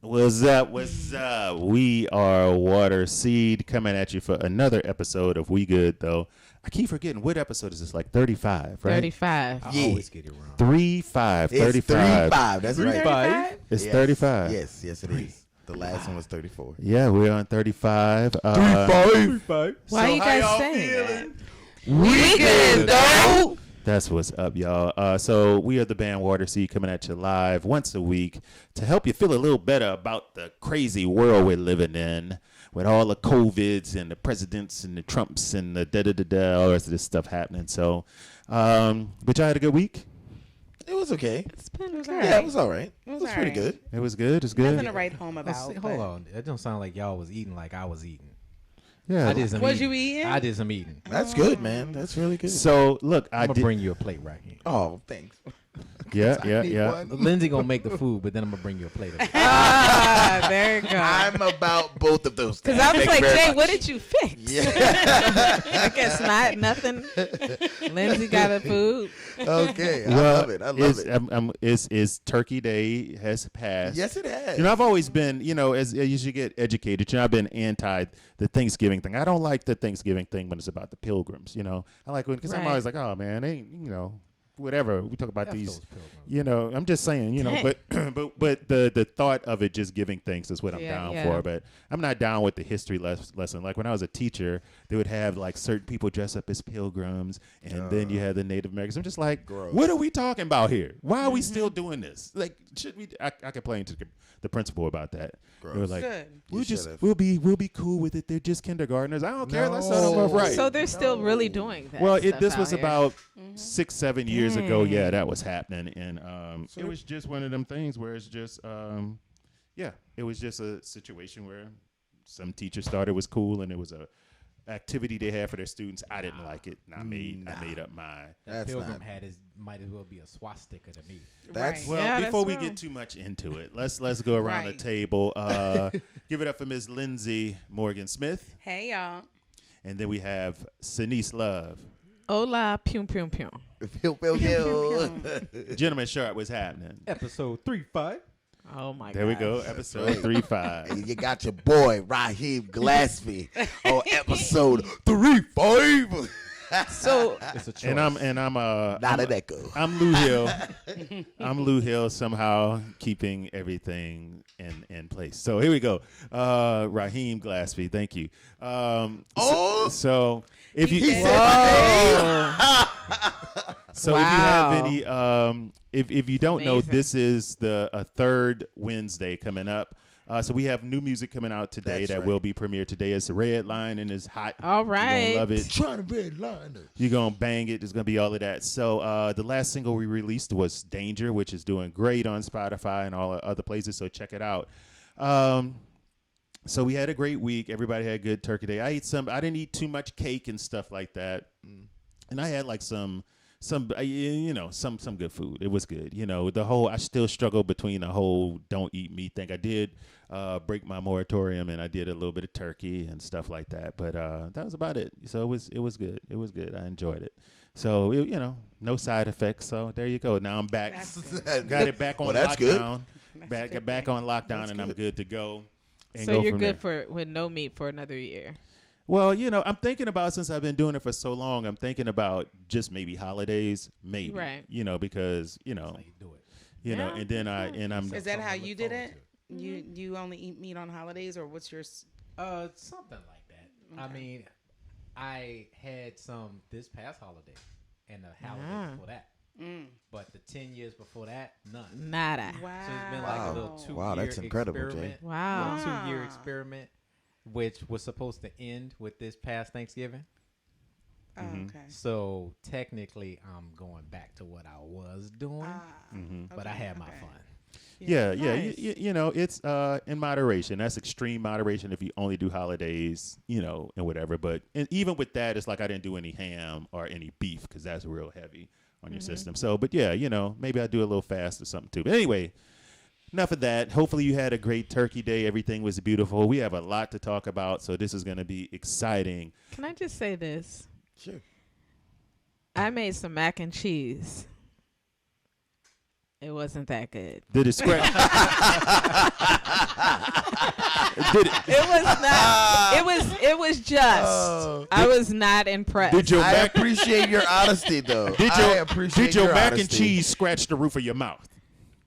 What's up? What's up? We are Water Seed coming at you for another episode of We Good, though. I keep forgetting, what episode is this? Like 35, right? 35. I always get it wrong. 35. It's 35. 35. That's right. 35? It's Yes. 35. Yes, it is. The last one was 34. Yeah, we're on 35. 35. Why you how guys y'all saying feeling? that? We good, though. That's what's up, y'all. So we are the band Water Seed coming at you live once a week to help you feel a little better about the crazy world we're living in with all the COVIDs and the presidents and the Trumps and the da-da-da-da, all the rest of this stuff happening. So, but y'all had a good week? It was okay. It's been It was good. alright. Yeah, it was all right. It was pretty alright. good. It was good. It's good. Nothing to write home about. Hold but- on. That don't sound like y'all was eating like I was eating. Yeah. I did some Was eating. you eating? I did some eating. That's good, man. That's really good. So, look, I'm I going did. to bring you a plate right here. Oh, thanks. Yeah. Lindsay going to make the food, but then I'm going to bring you a plate of it. Ah, there you go. I'm about both of those things. Because I was Thank like, you very Jay, much. what did you fix? Yeah. I guess not. Nothing. Lindsay got a food. Okay. I Well, love it. I love it. It's Turkey Day has passed. Yes, it has. You know, I've always been, as you get educated, I've been anti the Thanksgiving thing. I don't like the Thanksgiving thing when it's about the pilgrims, I like when, because I'm Right. always like, oh man, they, whatever. We talk about F these, those pilgrims. I'm just saying, Dang. but the thought of it just giving thanks is what I'm Yeah, down yeah. for. But I'm not down with the history lesson. Like when I was a teacher, they would have like certain people dress up as pilgrims, and then you had the Native Americans. I'm just like, Gross. what are we talking about here? Why are we still doing this? Like, should we? I complained to the principal about that. They were Gross. like, Good. we'll be cool with it. They're just kindergartners. I don't care. Let's start them off right. So they're still really doing that. Well, stuff this out was here. about 6-7 years ago. Dang. Yeah, that was happening, and it was just one of them things where it's just, it was just a situation where some teachers thought it was cool, and it was a activity they had for their students. I didn't like it, and I made up my. That That's pilgrim not. hat might as well be a swastika to me. That's Right. Well, Yeah, that's before we wrong. get too much into it, let's go around Right. the table. Give it up for Ms. Lindsay Morgan Smith, Hey, y'all. and then we have Sanice Love. Hola, pew, pew, pew. Pew, pew, pew. Gentleman Sharp, what's happening? Episode 35. Oh, my God. There we go, episode right. 35. You got your boy Raheem Glassby on episode 35. So, It's a choice. And I'm Not an echo. I'm Lou Hill. I'm Lou Hill, somehow keeping everything in place. So here we go. Raheem Glassby, thank you. So if you He said my Whoa. so Wow. if you have any if you don't know, Amazing. this is the third Wednesday coming up. So we have new music coming out today That's that right. will be premiered today. It's REDLINE and it's hot. All You're right. gonna love it. Trying to red line us. You're going to bang it. There's going to be all of that. So the last single we released was Danger, which is doing great on Spotify and all other places. So check it out. So we had a great week. Everybody had a good Turkey Day. I didn't eat too much cake and stuff like that. And I had like some good food. It was good. I still struggle between the whole don't eat meat thing. I did break my moratorium, and I did a little bit of turkey and stuff like that. But that was about it. So it was good. It was good. I enjoyed it. So no side effects. So there you go. Now I'm back. Got it back on Well, that's good. lockdown. Back on lockdown, and I'm good to go. And So go you're from good there. with no meat for another year. Well, I'm thinking about, since I've been doing it for so long, I'm thinking about just maybe holidays, maybe. Right. Because That's how you do it. Yeah, and then I'm Is that how Something to you look did forward it? You only eat meat on holidays, or what's your? Something like that. I mean, I had some this past holiday and the holiday before that. But the 10 years before that, none. Nada. Wow. So it's been like a little 2 Wow, year that's incredible, Jay. experiment. Wow. A 2-year experiment, which was supposed to end with this past Thanksgiving. Oh, okay. So technically, I'm going back to what I was doing, but I had my fun. Yeah. Nice. It's in moderation. That's extreme moderation if you only do holidays, and whatever. But even with that, it's like I didn't do any ham or any beef because that's real heavy on your system. So, but yeah, maybe I do a little fast or something too. But anyway, enough of that. Hopefully you had a great Turkey Day. Everything was beautiful. We have a lot to talk about, so this is going to be exciting. Can I just say this? Sure. I made some mac and cheese. It wasn't that good. The description. It was not. It was just. I was not impressed. Did your I mac, appreciate your honesty, though. did appreciate your your mac and honesty. cheese scratch the roof of your mouth?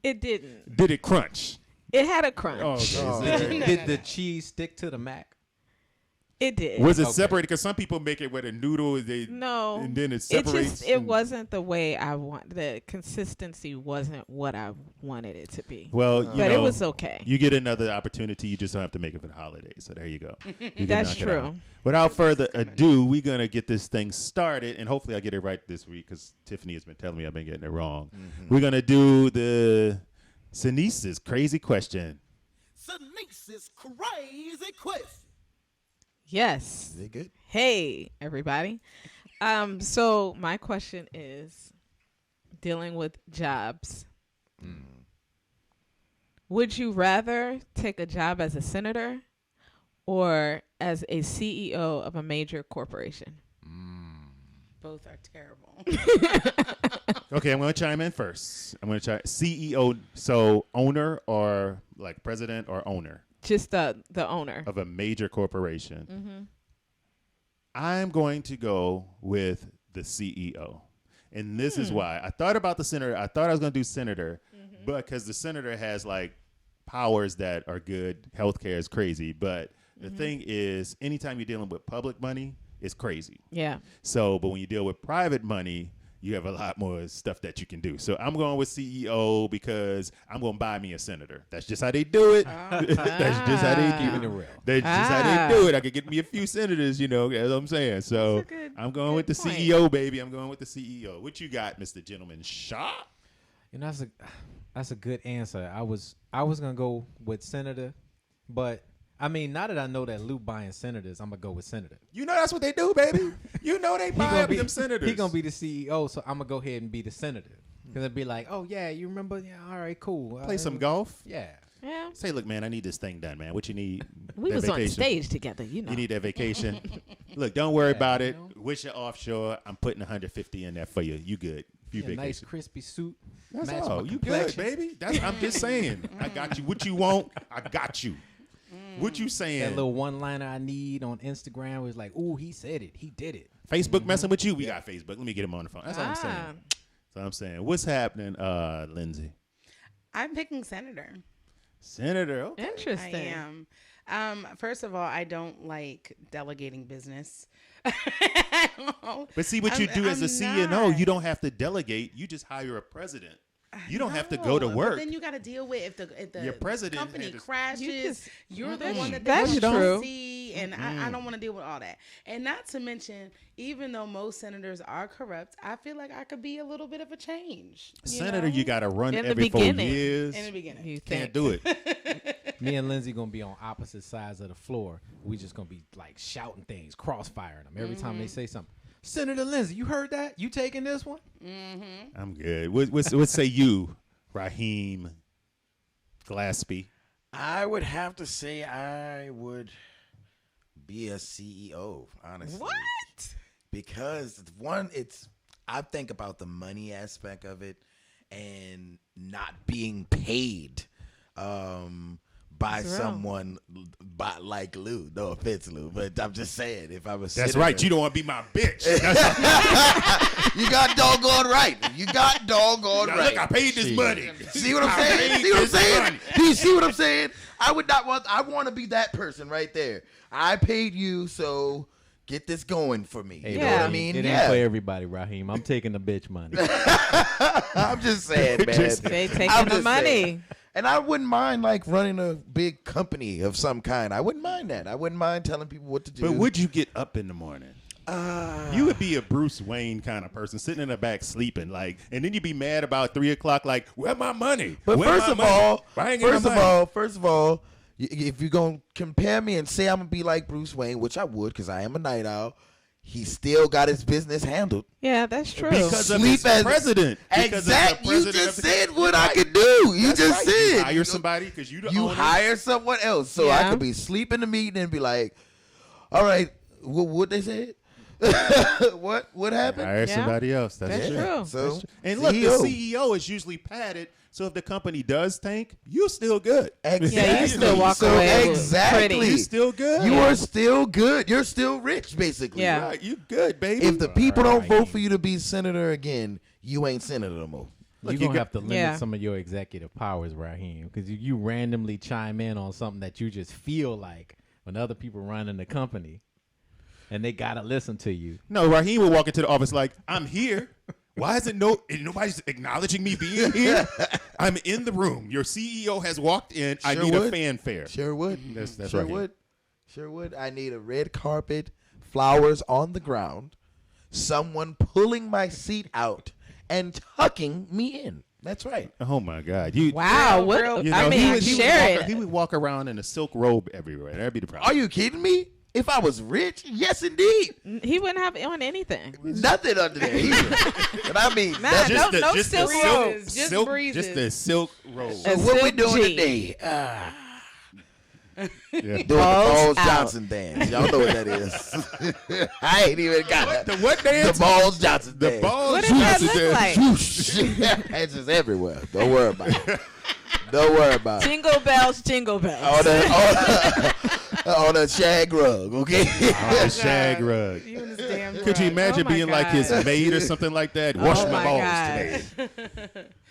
It didn't. Did it crunch? It had a crunch. Oh, okay. Did the cheese stick to the mac? It did. Was it Okay. separated? Because some people make it with a noodle. No. And then it It separates. just it wasn't the way I want. The consistency wasn't what I wanted it to be. Well, you But know, it was okay. You get another opportunity. You just don't have to make it for the holidays. So there you go. You can That's knock it out. true. Without further ado, we're going to get this thing started. And hopefully I get it right this week because Tiffany has been telling me I've been getting it wrong. We're going to do the Sanise's crazy question. Sanise's crazy question. Yes. Is it good? Hey, everybody. So my question is dealing with jobs. Would you rather take a job as a senator or as a CEO of a major corporation? Both are terrible. Okay, I'm going to chime in first. I'm going to try CEO, so owner or like president or owner Just the owner. of a major corporation. Mm-hmm. I'm going to go with the CEO. And this is why. I thought about the senator. I thought I was going to do senator, but because the senator has like powers that are good. Healthcare is crazy. But the thing is, anytime you're dealing with public money, it's crazy. Yeah. So, but when you deal with private money, you have a lot more stuff that you can do. So I'm going with CEO because I'm going to buy me a senator. That's just how they do it. That's just how they Keeping do it it. real. That's just how they do it. I could get me a few senators, you know, that's what I'm saying. So That's a good- I'm going with the good point. CEO, baby. I'm going with the CEO. What you got, Mr. Gentleman Shaw? You know, that's a good answer. I was gonna go with senator, but I mean, now that I know that Lou buying senators, I'm gonna go with senator. You know that's what they do, baby. You know they buy up them senators. He gonna be the CEO, so I'm gonna go ahead and be the senator. Cause it'd be like, oh yeah, you remember? Yeah, all right, cool. Play some golf. Yeah. Yeah. Say, look, man, I need this thing done, man. What you need? We That was on vacation. stage together, you know. You need that vacation. Look, don't worry Yeah, about you it. know. Wish you're offshore. I'm putting 150 in there for you. You good? Few Yeah, nice vacation. crispy suit. That's match all. my You good, complexion. baby? I'm just saying. I got you. What you want? I got you. What you saying? That little one-liner I need on Instagram was like, ooh, he said it. He did it. Facebook messing with you? We got Facebook. Let me get him on the phone. That's all I'm Ah. saying. That's all I'm saying. What's happening, Lindsay? I'm picking senator. Senator. Okay. I Interesting. am. First of all, I don't like delegating business. But see what you do as a CNO, not. you don't have to delegate. You just hire a president. You don't have to go to No, work. But then you got to deal with if the Your president company had to- crashes, you're the one that That's they true. don't see, and I don't want to deal with all that. And not to mention, even though most senators are corrupt, I feel like I could be a little bit of a change. Senator, know? you got to run In the every 4 beginning. years. in the beginning. You Can't think. do it. Me and Lindsay gonna be on opposite sides of the floor. We just gonna be like shouting things, crossfiring them every time they say something. Senator Lindsay, you heard that? You taking this one? I'm good. What say you, Raheem Glaspie? I would have to say I would be a CEO, honestly. What? Because one, I think about the money aspect of it and not being paid by That's real. someone like Lou. No offense, Lou, but I'm just saying if I was That's right. You don't want to be my bitch. You got doggone right. You got doggone Now, right. look, I paid this money. See what I'm I saying? paid See what I'm this saying? money. Do you see what I'm saying? I would not want. I want to be that person right there. I paid you, so get this going for me. You know what I Raheem, mean? It Yeah. ain't for everybody, Raheem. I'm taking the bitch money. I'm just saying, man. They taking I'm the just money. saying. And I wouldn't mind like running a big company of some kind. I wouldn't mind that. I wouldn't mind telling people what to do. But would you get up in the morning? You would be a Bruce Wayne kind of person, sitting in the back sleeping, like, and then you'd be mad about 3 o'clock, like, where my money? But Where first my of money? all, Why I ain't get my money? first of all, if you're gonna compare me and say I'm gonna be like Bruce Wayne, which I would, because I am a night owl, he still got his business handled. Yeah, that's true. Because of Sleep his as- president. Because of the Exactly. You president just of the- said what I could do. You That's just right. You said. hire somebody because you the You owner. hire someone else, so Yeah. I could be sleep in the meeting and be like, "All right, what they said? what happened?" Hire Yeah. somebody else. That's That's true. true. So And look, CEO. the CEO is usually padded So if the company does tank, you still good. Exactly. Yeah, you still walk away with Exactly. pretty. You still good. You are still good. You're still rich, basically. Yeah. Right, you good, baby. If the people don't Right. vote for you to be senator again, you ain't senator no more. You're you going to got- have to limit Yeah. some of your executive powers, Raheem, because you randomly chime in on something that you just feel like when other people running the company and they got to listen to you. No, Raheem will walk into the office like, I'm here. Why is it nobody's acknowledging me being here? I'm in the room. Your CEO has walked in. I Sure need a would. fanfare. Sure would. That's sure Raheem. would. Sure would. I need a red carpet, flowers on the ground, someone pulling my seat out and tucking me in. That's right. Oh my God! You Wow. Real, What? real- You know, I mean, he share he it. would walk around in a silk robe everywhere. That'd be the problem. Are you kidding me? If I was rich, yes, indeed. He wouldn't have on anything. Nothing under there either. And I mean, Nah, that's no- no just silk the robes. Just silk, breezes. just the silk robe. A so what we silk doing G. today? Yeah. Doing the Balls Balls out. Johnson dance. Y'all know what that is. I ain't even got The that. what The dance? Balls Johnson The dance. balls. What does that Johnson look dance. like? Swoosh. It's just everywhere. Don't worry about it. Don't worry about it. Jingle bells, jingle bells. On a shag rug, okay? The shag rug. You and this damn Could you rug. imagine Oh my being like his God. maid or something like that? Wash Oh my my balls God. today.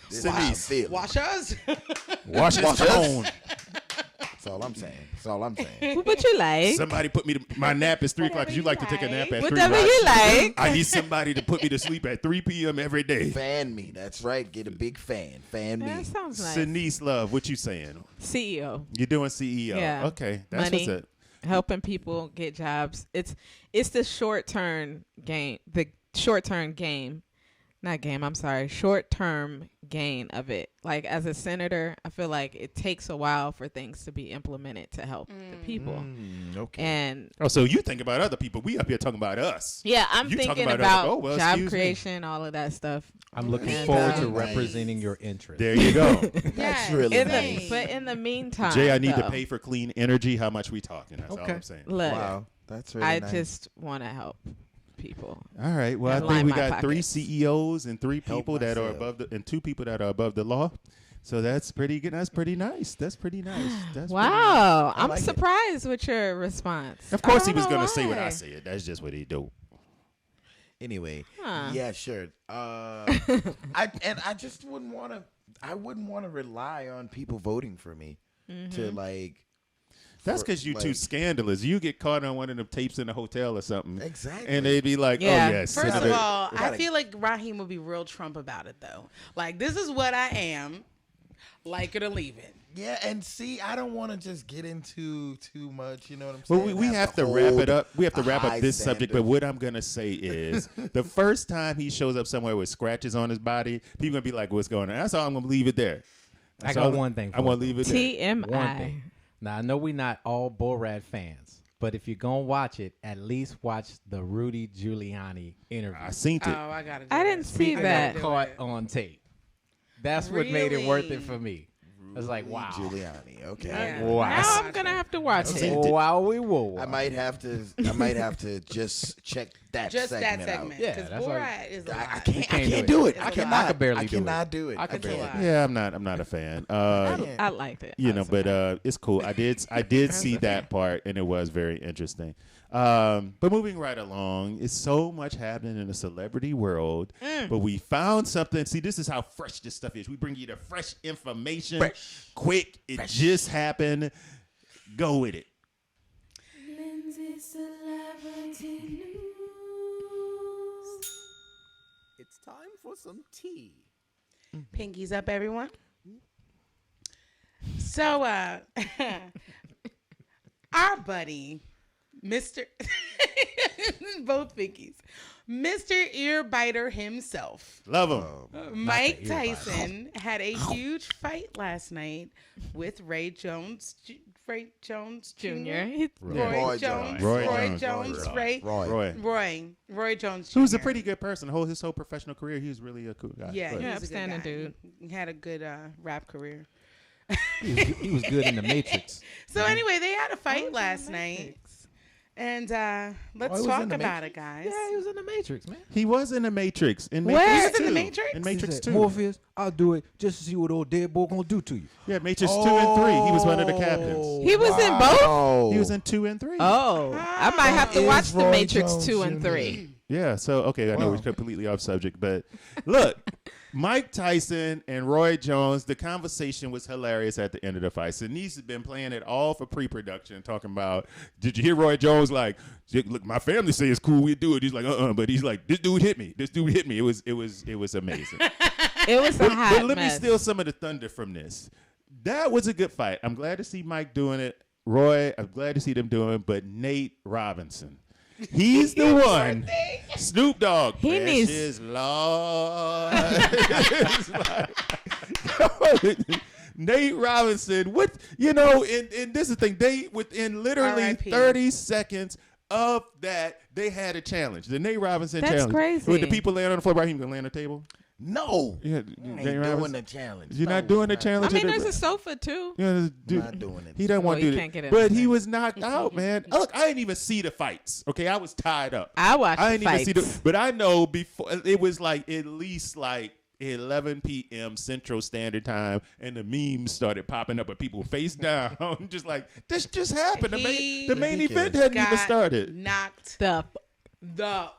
This is how I'm Denise, feeling. Wash us? wash his Wash us. phone. That's all I'm saying. That's all I'm saying. What you like? Somebody put me to my nap is 3 o'clock. 'Cause you like to take a nap at 3 Whatever o'clock. you like. I need somebody to put me to sleep at 3 p.m. every day. Fan me. That's right. Get a big fan. Fan me. That sounds nice. Denise Love, what you saying? CEO. You're doing CEO. Yeah. Okay, that's Money. what's it. Helping people get jobs. It's the short-term game. The short-term game. Not game, I'm sorry. Short-term gain of it. Like as a senator, I feel like it takes a while for things to be implemented to help the people. Okay. And Oh, so you think about other people. We up here talking about us. yeah, I'm You talking thinking about about, other- oh, well, job excuse me. creation, all of that stuff. I'm looking And, forward to nice. representing your interests. There you go. That's really In nice. but in the meantime, Jay, I need to though, pay for clean energy. How much we talking? That's all Okay. I'm saying. Look, Wow. That's really I nice. just want to help people. All right. Well, I And think line we my got 3 pockets. CEOs and 3 Help people that are myself. above and 2 people that are above the law. So that's pretty good. That's pretty nice. That's pretty nice. That's pretty Wow, I I'm like it. surprised with your response. nice. Of course, I he was don't know gonna say what I why. said. That's just what he do. Anyway, Huh. yeah, sure. I just wouldn't want to. I wouldn't want to rely on people voting for me to like. That's for, because you too like- scandalous. You get caught on one of them tapes in a hotel or something, Exactly. and they'd be like, Yeah. "Oh yes." First of Senator- all, We I gotta- feel like Raheem would be real Trump about it, though. Like, this is what I am. Like it or leave it. Yeah, and see, I don't want to just get into too much. You know what I'm Well, saying? we have to wrap hold it up. We have to a wrap up high this subject. But standard. what I'm gonna say is, the first time he shows up somewhere with scratches on his body, people gonna be like, "What's going on?" That's all. I'm gonna leave it there. I That's got all- one thing I for want you. to leave it there. One TMI. thing. Now I know we're not all Borat fans, but if you're gonna watch it, at least watch the Rudy Giuliani interview. I seen it. Oh, I got to do I it. didn't see I that. gotta do Caught it. on tape. That's what made it worth Really? it for me. I was like, wow. Giuliani. Okay. Yeah. Wow. Now I'm gonna have to watch Okay. it. Wow, we will. I might have to just check that Just that segment segment. Yeah, Because that's Borat is a lot. I can't can't do do it. it. I I can- cannot. I could barely I do it. cannot do it. I could do It's a it. lot. Yeah, I'm not a fan. I liked it. You know, but it's cool. I did see that part, and it was very interesting. But moving right along, it's so much happening in the celebrity world. But we found something. See, this is how fresh this stuff is. We bring you the fresh information, quick. It just happened. Go with it. It's time for some tea. Pinkies up, everyone. So, our buddy, Mr. both pinkies, Mr. Earbiter himself, Love him. Mike the ear Tyson, had a huge fight last night with Ray Jones Jr. Roy Roy Jones. Jones. Roy Roy Jones. Jones. Ray. Roy Jones Jr. Who's a pretty good person. His whole professional career, he was really a cool guy. Yeah, But- he Yeah, was a good upstanding guy. dude. He had a good rap career. He was good in the Matrix. So anyway, they had a fight last night, And let's was talk in the about it, Matrix? guys. Yeah, he was in the Matrix, man. He was in the Matrix. In Where? Matrix He was in the 2. Matrix? In He Matrix He 2. said, Morpheus, I'll do it just to see what old dead boy gonna do to you. Yeah, Matrix 2 and 3. He was one of the captains. He was in both? Wow. He was in 2 and 3. Oh, I might have to Is watch The Roy Matrix Jones 2 and Jr. 3. Yeah, so okay, I know we're completely off subject, but look, Mike Tyson and Roy Jones, the conversation was hilarious at the end of the fight. Sinise has been playing it all for pre-production, talking about, did you hear Roy Jones like, look, my family say it's cool, we do it. He's like, but he's like, this dude hit me. This dude hit me. It was amazing. It was a hot But let me mess. steal some of the thunder from this. That was a good fight. I'm glad to see Mike doing it. Roy, I'm glad to see them doing it, but Nate Robinson. He's the one. Snoop Dogg. He Bless needs- his Lord. It's like- Nate Robinson. What and this is the thing. They within literally R.I.P. 30 seconds of that, they had a challenge. The Nate Robinson That's challenge. crazy. With the people laying on the floor, Raheem gonna lay on the table. No. Yeah, I Nate ain't doing Robinson? the challenge. You're No, not doing the not- I challenge. mean, of there's the- a sofa too. yeah, dude, Not doing it. he doesn't want Well, to you do can't get it. in But there. he was knocked out, man. Look, I didn't even see the fights. Okay, I was tied up. I watched I the didn't even see fights. the. But I know before it was like at least like 11 p.m. Central Standard Time, and the memes started popping up with people face down, just like this just happened. The He main event Ridiculous. hadn't even Got started. knocked The the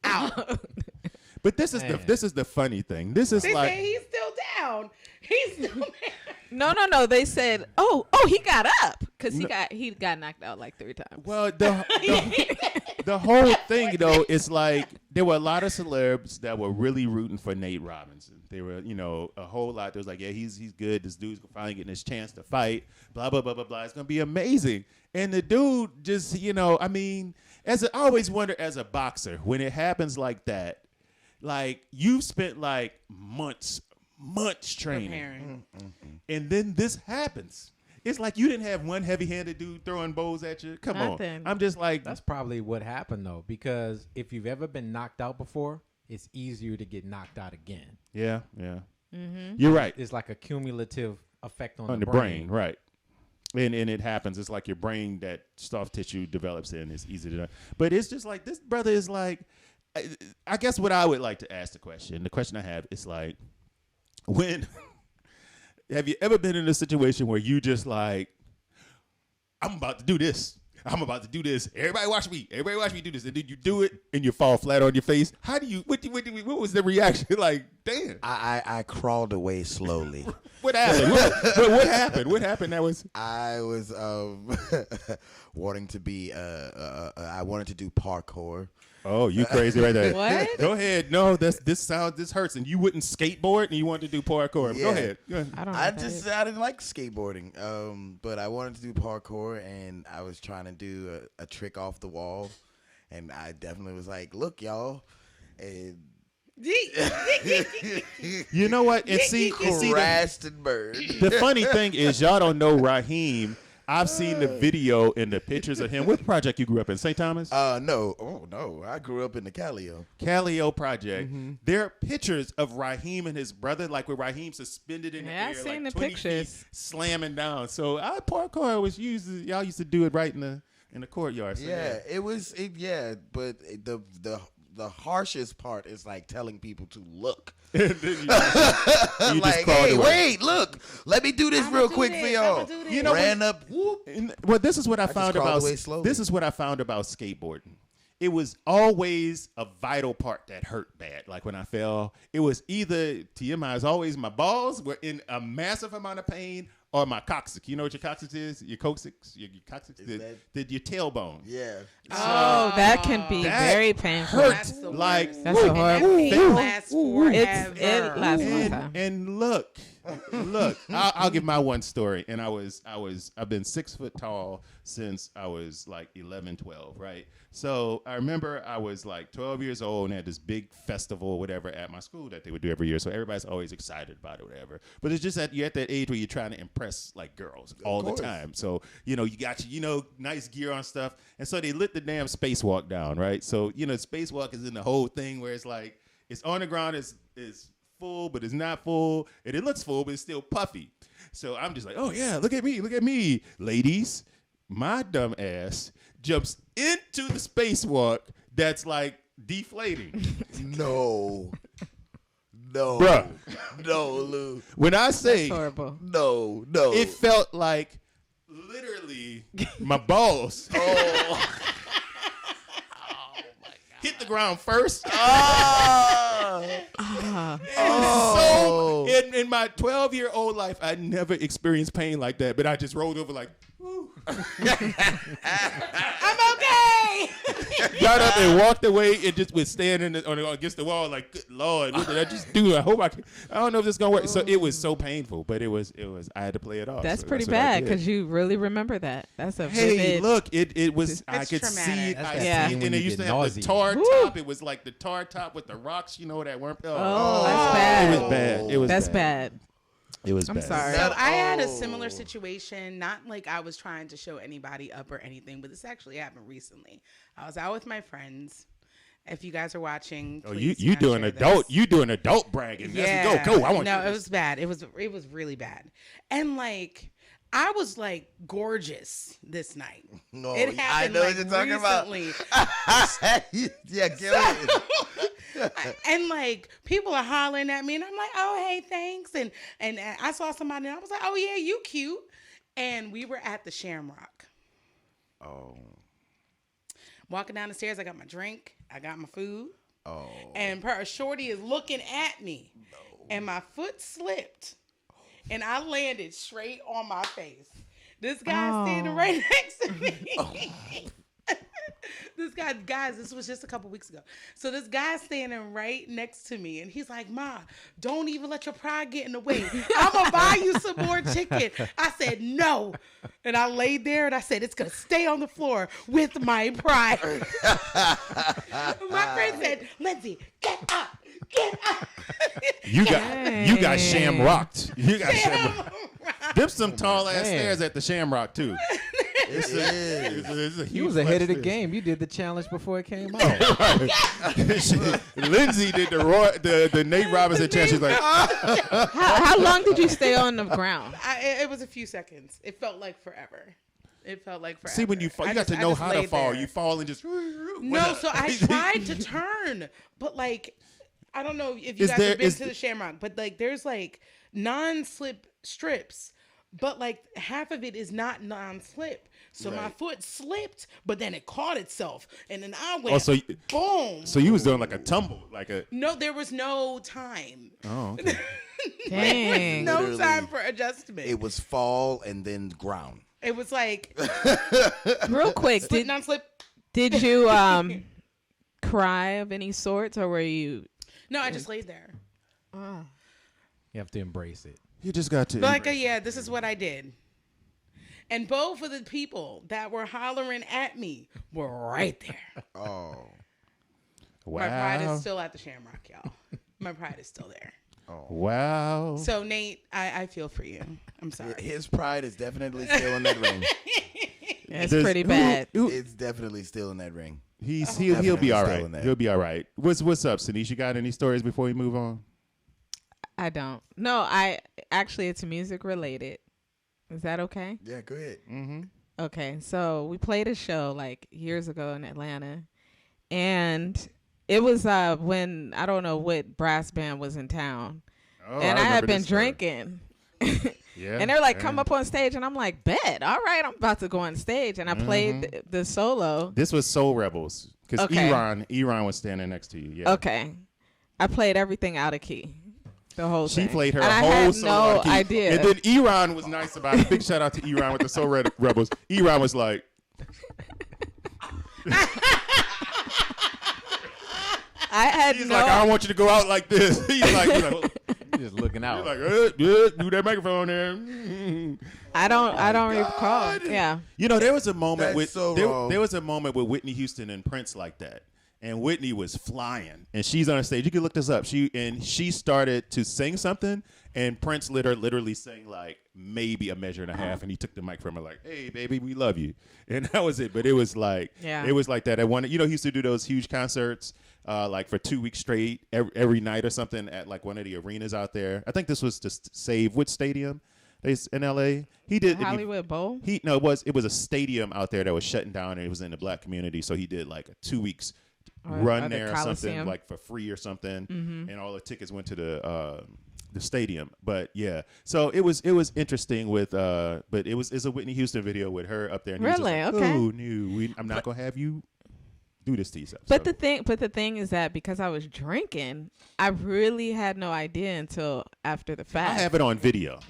out. But this is the funny thing. This is They like say he's still down. He's still no. They said, oh, he got up because he got knocked out like 3 times. well the whole thing though is like there were a lot of celebs that were really rooting for Nate Robinson. They were, a whole lot. There was like, yeah, he's good. This dude's finally getting his chance to fight. Blah blah blah blah blah. It's gonna be amazing. And the dude just, I mean, I always wonder as a boxer when it happens like that, like you've spent like months training, preparing. and then this happens. It's like you didn't have one heavy-handed dude throwing bows at you. Come Nothing. on, I'm just like That's probably what happened though, because if you've ever been knocked out before, it's easier to get knocked out again. yeah. You're right. It's like a cumulative effect on On the brain, right? And it happens. It's like your brain, that soft tissue develops in. It's easy to do. But it's just like this brother is like. I guess what I would like to ask the question I have is like, when have you ever been in a situation where you just like, I'm about to do this. I'm about to do this. Everybody watch me. Everybody watch me do this. And then you do it and you fall flat on your face. How do you, what was the reaction? Like, damn. I crawled away slowly. What happened? What happened? What happened? That was. I was wanting to be. I wanted to do parkour. Oh, you crazy right there. What? Go ahead. No, this hurts. And you wouldn't skateboard and you wanted to do parkour. Yeah. Go ahead. I don't know. I what that is. I didn't like skateboarding. But I wanted to do parkour, and I was trying to do a trick off the wall, and I definitely was like, "Look, y'all," and You know what? And see, crashed and burned. the funny thing is, y'all don't know Raheem. I've seen the video and the pictures of him. What project you grew up in? St. Thomas? No. Oh, no. I grew up in the Callio. Callio Project. There are pictures of Raheem and his brother, like with Raheem suspended in the Yeah, air, I've seen like the 20 pictures. feet, slamming down. So parkour was y'all used to do it right in the courtyard. So Yeah, it was. But the harshest part is like telling people to look. And then you just Like, crawled hey, away. wait, look. Let me do this I'ma real do quick this, for y'all. I'ma do this. You know, Ran up, whoop. Well, this is what I just found crawled about away slowly. this is what I found about skateboarding. It was always a vital part that hurt bad. Like when I fell, it was either TMI is always my balls were in a massive amount of pain or my coccyx. You know what your coccyx is? Your coccyx, your coccyx, your tailbone. Yeah. Oh, that can be That very painful. hurt That's the like worst. That's a And that horrible pain thing. lasts It forever. lasts a long time. and look, I'll give my one story. And I've been 6 foot tall since I was like 11, 12, right? So I remember I was like 12 years old and had this big festival or whatever at my school that they would do every year. So everybody's always excited about it, whatever. But it's just that you're at that age where you're trying to impress like girls all the course. time. So, you got nice gear on stuff. And so they lit the damn spacewalk down, right? So, spacewalk is in the whole thing where it's like, it's on the ground, it's full, but it's not full. And it looks full, but it's still puffy. So I'm just like, oh yeah, look at me, ladies. my dumb ass jumps into the spacewalk that's like deflating. No. No. Bruh. No, Lou. When I say Horrible. No. it felt like literally my balls hit the ground first. So in my 12-year-old life, I never experienced pain like that, but I just rolled over like, whew. I'm okay. Got up and walked away and just was standing against the wall like, good Lord, what did I just do? I hope I don't know if this is gonna work. So it was so painful, but it was I had to play it off. That's so pretty what I bad did. because you really remember that. That's a Hey, vivid. look! It was. I It's could see traumatic. it. That's I that see Yeah. it. feeling And when it you used to get have the nauseous. tar Woo. top. It was like the tar top with the rocks. You know that worm. Oh, that's bad. It was bad. It was. That's bad. bad. It was I'm bad. sorry. So I had a similar situation, not like I was trying to show anybody up or anything, but this actually happened recently. I was out with my friends. If you guys are watching, Oh, please you do not doing share adult? this. You doing adult bragging? Yeah. Go! I want No, you. it was bad. It was really bad. And like I was like gorgeous this night. No, It I happened know like what you're talking about. recently. Yeah, get it. And like people are hollering at me, and I'm like, "Oh, hey, thanks." And I saw somebody, and I was like, "Oh yeah, you cute." And we were at the Shamrock. Oh. Walking down the stairs, I got my drink, I got my food, Oh. and Shorty is looking at me, and my foot slipped, and I landed straight on my face. This guy standing right next to me. This guy, guys, this was just a couple weeks ago. So this guy's standing right next to me, and he's like, "Ma, don't even let your pride get in the way. I'm gonna buy you some more chicken." I said, "No," and I laid there and I said, "It's gonna stay on the floor with my pride." My friend said, "Lindsay, get up, get up." You got shamrocked. You got shamrocked. Them some tall ass man. stairs at the Shamrock too. It's It's a You huge was ahead of the stairs. game. You did the challenge before it came out. Lindsay did the Nate Robinson challenge. She's like, How long did you stay on the ground? It was a few seconds. It felt like forever. It felt like forever. see, when you fall, you got to know how to fall. You fall and just No, so I tried to turn, but like, I don't know if you Is guys there- have been is to th- the Shamrock, but like, there's like non-slip strips, but like half of it is not non-slip. So my foot slipped, but then it caught itself, and then I went boom. So you was doing like a tumble, like a. No, there was no time. Oh, okay. Dang. No Literally, time for adjustment. It was fall and then ground. It was like Real quick, slip, non-slip. did you cry of any sorts, or were you? No, I just laid there. You have to embrace it. You just got to. Like, yeah, this is what I did. And both of the people that were hollering at me were right there. Oh. Wow. My pride is still at the Shamrock, y'all. My pride is still there. Wow. So, Nate, I feel for you. I'm sorry. His pride is definitely still in that ring. It's pretty bad. It's definitely still in that ring. He'll Definitely be all still right. in there. He'll be all right. What's up, Sanish? You got any stories before we move on? I don't. No, actually it's music related. Is that okay? Yeah, go ahead. Mm-hmm. Okay, so we played a show like years ago in Atlanta, and it was when I don't know what brass band was in town, Oh, and I had remember been this story. drinking. Yeah. And they're like, "Come up on stage," and I'm like, "Bet, all right, I'm about to go on stage." And I played the solo. This was Soul Rebels because Okay. Iran was standing next to you. Yeah. Okay, I played everything out of key, the whole She thing. played her and whole I had solo no out of key. idea. And then Iran was nice about it. Big shout out to Iran with the Soul Rebels. Iran was like, I had he's no. like, I don't want you to go out like this. He's like, Just looking out. do that microphone there. I don't recall. Yeah. You know, there was a moment That's with so there, wrong. there was a moment with Whitney Houston and Prince like that. And Whitney was flying, and she's on a stage. You can look this up. She started to sing something, and Prince literally sang like maybe a measure and a half, and he took the mic from her like, "Hey, baby, we love you," and that was it. But it was like, it was like that. He used to do those huge concerts, like for 2 weeks straight, every night or something at like one of the arenas out there. I think this was to save which stadium? in L.A. He did Hollywood Bowl. It was a stadium out there that was shutting down, and it was in the black community. So he did like a 2 weeks run there or something, like for free or something, and all the tickets went to the stadium. But yeah, so it was interesting with but it's a Whitney Houston video with her up there. And Really? He was just like, Okay. oh no, I'm not gonna have you do this to yourself. But So, the thing is that because I was drinking, I really had no idea until after the I fact. have it on video.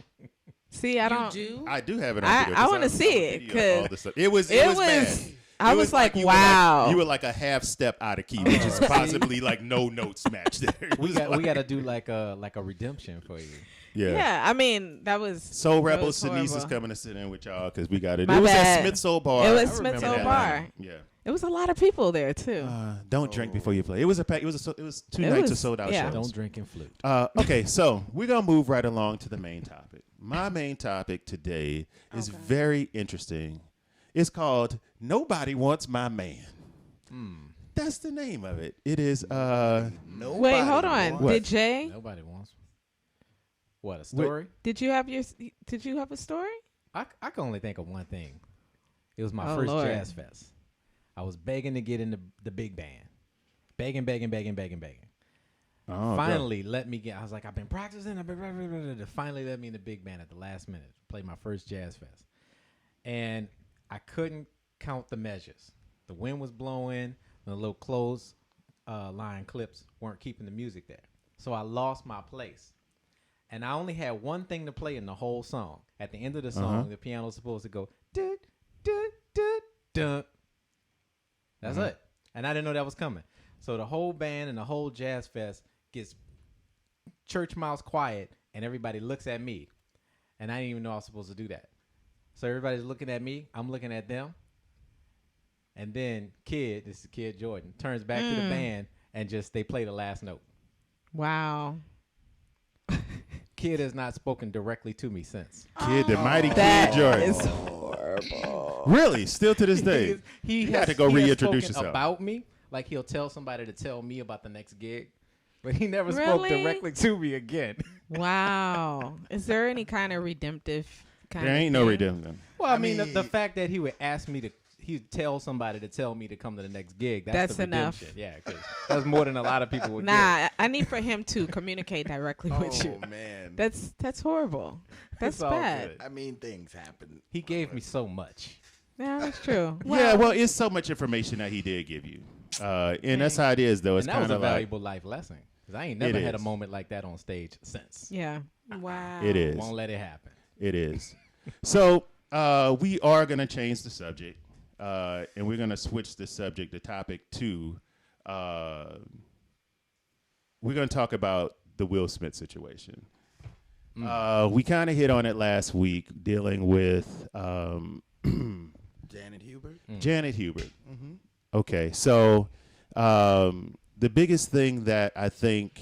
See, I You don't. do? I do have it on I- video. I 'cause wanna was see on it, video, 'cause all this stuff. It was it bad. was- I It was like, you wow. you were like a half step out of key, which is possibly like no notes match there. It We was got like- we got to do like a redemption for you. Yeah, I mean that was Soul that Rebel was Denise is horrible. coming to sit in with y'all because we got it. My It was bad. at Smith Soul Bar. It was I Smith remember Soul that. Bar. Yeah. It was a lot of people there too. Don't drink before you play. It was it was two It nights was- of sold out yeah. shows. Don't drink and flute. Okay, so we're gonna move right along to the main topic. My main topic today is very interesting. It's called "Nobody Wants My Man." That's the name of it. It is. Nobody Wait, hold on. wants- What? Did Jay? Nobody wants. What, a story? Did you have a story? I can only think of one thing. It was my Oh, first Lord. jazz fest. I was begging to get in the big band. Begging. Oh, Finally, let me get. I was like, I've been practicing. Finally, let me in the big band at the last minute. Play my first jazz fest, and I couldn't count the measures. The wind was blowing. The little close line clips weren't keeping the music there, so I lost my place. And I only had one thing to play in the whole song. At the end of the song, the piano's supposed to go dun dun dun dun. That's it. And I didn't know that was coming. So the whole band and the whole jazz fest gets church mouse quiet, and everybody looks at me. And I didn't even know I was supposed to do that. So everybody's looking at me. I'm looking at them. And then this is Kid Jordan, turns back to the band and they play the last note. Wow. Kid has not spoken directly to me since. the mighty That Kid Jordan. is horrible. Really, still to this day. He You got has to go he has reintroduce spoken yourself. about me. Like he'll tell somebody to tell me about the next gig, but he never spoke Really? directly to me again. Wow. Is there any kind of redemptive kind There of ain't no thing? redemption. Well, I mean, the mean- fact that he would ask me to, he'd tell somebody to tell me to come to the next gig. That's the enough. redemption. Yeah, 'cause that's more than a lot of people would get. Nah, I need for him to communicate directly with you. Oh man, That's horrible. That's It's all bad. good. I mean, things happen. He gave me so much. Yeah, that's true. Yeah, well, it's so much information that he did give you. And that's how it is, though. It's And that was kind a of like, valuable life lesson. Because I ain't never It had a is. moment like that on stage since. Yeah. Wow. it is. Won't let it happen. It is. So we are going to change the subject, and we're going to switch the topic to, we're going to talk about the Will Smith situation. We kind of hit on it last week, dealing with Janet Hubert. Janet Hubert. Okay, so the biggest thing that I think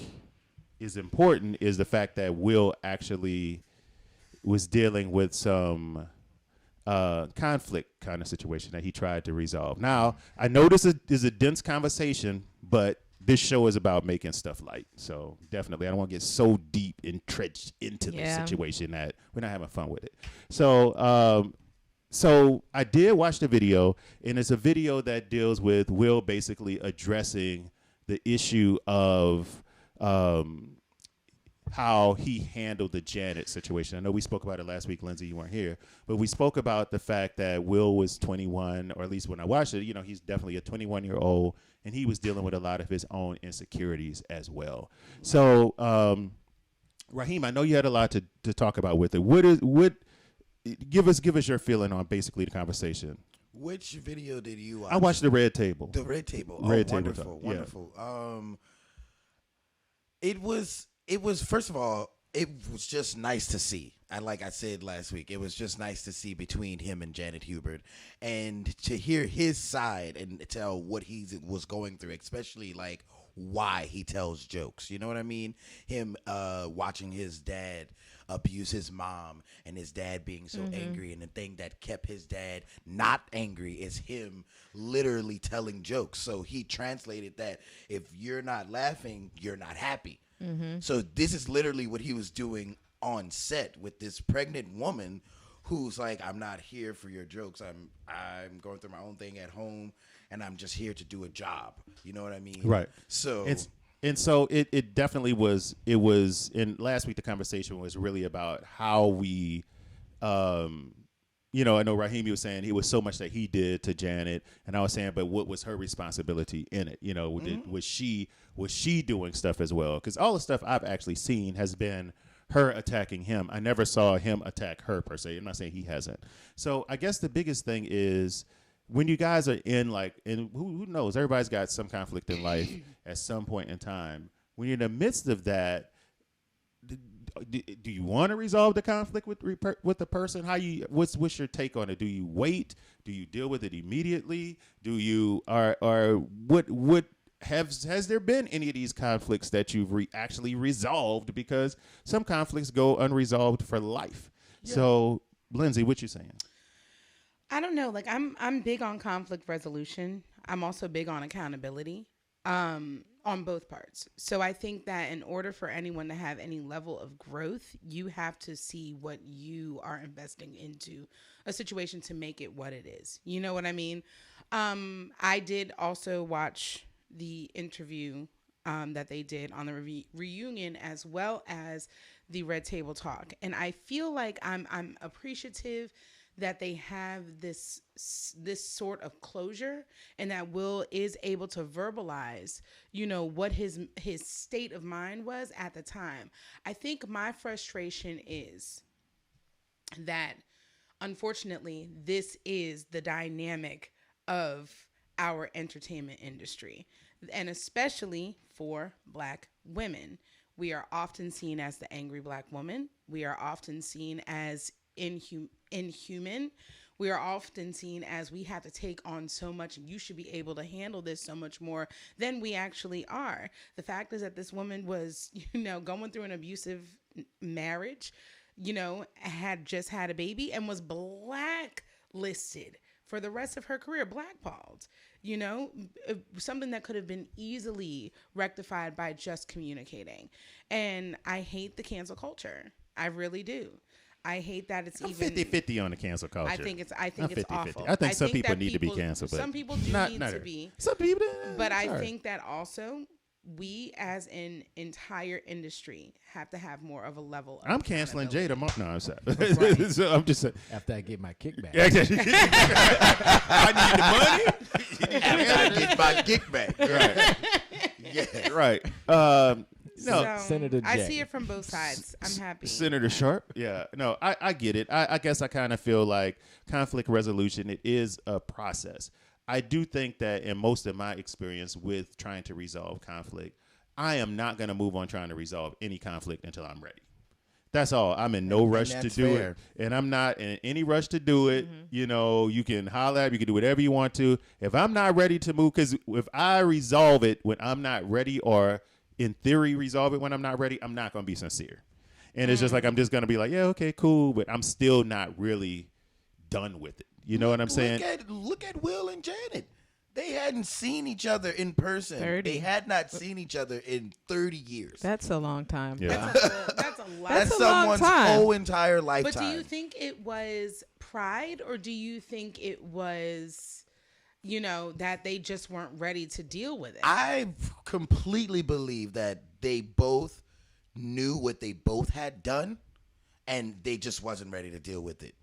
is important is the fact that Will actually was dealing with some conflict kind of situation that he tried to resolve. Now, I know this is a dense conversation, but this show is about making stuff light. So definitely, I don't want to get so deep entrenched into the Yeah. situation that we're not having fun with it. So, so I did watch the video, and it's a video that deals with Will basically addressing the issue of how he handled the Janet situation. I know we spoke about it last week, Lindsay, you weren't here, but we spoke about the fact that Will was 21, or at least when I watched it, he's definitely a 21-year-old, and he was dealing with a lot of his own insecurities as well. So, Raheem, I know you had a lot to talk about with it. Give us your feeling on basically the conversation. Which video did you watch? I watched the Red Table. The Red Table. Red Table wonderful, talk, yeah. wonderful. It was first of all, it was just nice to see. And like I said last week, it was just nice to see between him and Janet Hubert, and to hear his side and tell what he was going through, especially like why he tells jokes. You know what I mean? Him watching his dad abuse his mom, and his dad being so angry, and the thing that kept his dad not angry is him literally telling jokes. So he translated that if you're not laughing, you're not happy. So this is literally what he was doing on set with this pregnant woman who's like, I'm not here for your jokes. I'm going through my own thing at home, and I'm just here to do a job. You know what I mean? Right. So it definitely was. It was in last week. The conversation was really about how we, I know Raheem was saying he was so much that he did to Janet, and I was saying, but what was her responsibility in it? Was she doing stuff as well? Because all the stuff I've actually seen has been her attacking him. I never saw him attack her per se. I'm not saying he hasn't. So I guess the biggest thing is when you guys are in and who knows, everybody's got some conflict in life at some point in time. When you're in the midst of that, do you want to resolve the conflict with the person? What's your take on it? Do you wait? Do you deal with it immediately? Do you what has there been any of these conflicts that you've actually resolved? Because some conflicts go unresolved for life. Yeah. So, Lindsay, what you saying? I don't know. Like I'm big on conflict resolution. I'm also big on accountability. On both parts. So I think that in order for anyone to have any level of growth, you have to see what you are investing into a situation to make it what it is. You know what I mean? I did also watch the interview that they did on the reunion, as well as the Red Table Talk. And I feel like I'm appreciative that they have this sort of closure, and that Will is able to verbalize, what his state of mind was at the time. I think my frustration is that, unfortunately, this is the dynamic of our entertainment industry, and especially for Black women. We are often seen as the angry Black woman. We are often seen as inhuman. We are often seen as we have to take on so much, and you should be able to handle this so much more than we actually are. The fact is that this woman was, going through an abusive marriage, had just had a baby and was blacklisted for the rest of her career, blackballed, something that could have been easily rectified by just communicating. And I hate the cancel culture. I really do. I hate that it's I'm even 50-50 on the cancel culture. I think it's 50-50. awful. I think some people need to be canceled, but some people do not need to be. Some people, but I think that also we as an entire industry have to have more of a level of I'm canceling Jay tomorrow. No, I'm sorry. Right. So I'm just saying. After I get my kickback. I need the money. After I get my kickback. Right. Yeah. Right. No, So, Senator I Jack. see it from both sides. I'm happy. Senator Sharp. Yeah. No, I get it. I guess I kind of feel like conflict resolution, it is a process. I do think that in most of my experience with trying to resolve conflict, I am not going to move on trying to resolve any conflict until I'm ready. That's all. I'm in no rush to do it. And I'm not in any rush to do it. Mm-hmm. You can holler at me, you can do whatever you want to. If I'm not ready to move, because if I resolve it when I'm not ready, or in theory resolve it when I'm not ready, I'm not going to be sincere. And it's just like, I'm just going to be like, yeah, okay, cool. But I'm still not really done with it. You know what I'm saying? Look at Will and Janet. They hadn't seen each other in person. 30. They had not seen each other in 30 years. That's a long time. Yeah. That's a lot. That's a long someone's time. whole entire lifetime. But do you think it was pride, or do you think it was, that they just weren't ready to deal with it? I completely believe that they both knew what they both had done, and they just wasn't ready to deal with it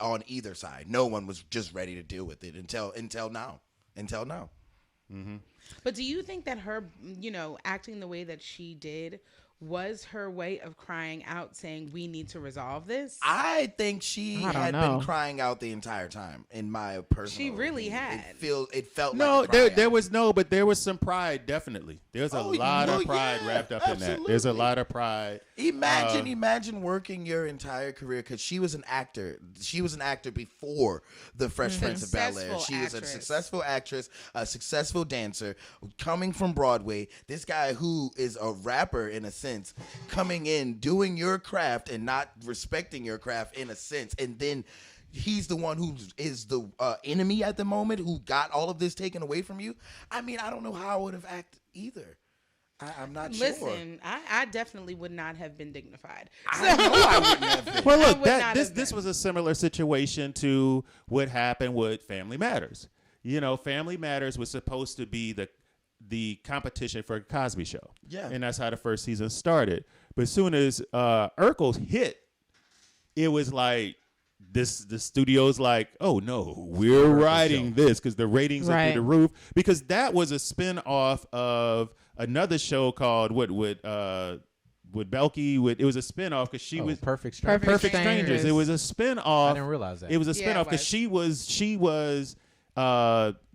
on either side. No one was just ready to deal with it until now. Mm-hmm. But do you think that her, acting the way that she did was her way of crying out, saying, we need to resolve this? I think she had been crying out the entire time, in my personal She really opinion. had. It felt No, like a there was no, but there was some pride, definitely. There's a lot of pride wrapped up in that. There's a lot of pride. Imagine working your entire career, because she was an actor. She was an actor before The Fresh Prince of Bel-Air. She was a successful actress, a successful dancer, coming from Broadway. This guy who is a rapper, in a sense, coming in, doing your craft and not respecting your craft, in a sense, and then he's the one who is the enemy at the moment, who got all of this taken away from you. I mean, I don't know how I would have acted either. I'm not sure. Listen, I definitely would not have been dignified. I know I wouldn't have been. Well, look, would not this have this been. was a similar situation to what happened with Family Matters. You know, Family Matters was supposed to be the competition for Cosby Show. Yeah. And that's how the first season started. But as soon as Urkel's hit, it was like the studio's like, oh no, we're writing this because the ratings are Right. through the roof. Because that was a spin-off of another show called with Belky. It was a spin-off because she was Perfect Strangers. Perfect Strangers. Strangers. It was a spin-off. I didn't realize that. It was a Yeah, spin-off it because she was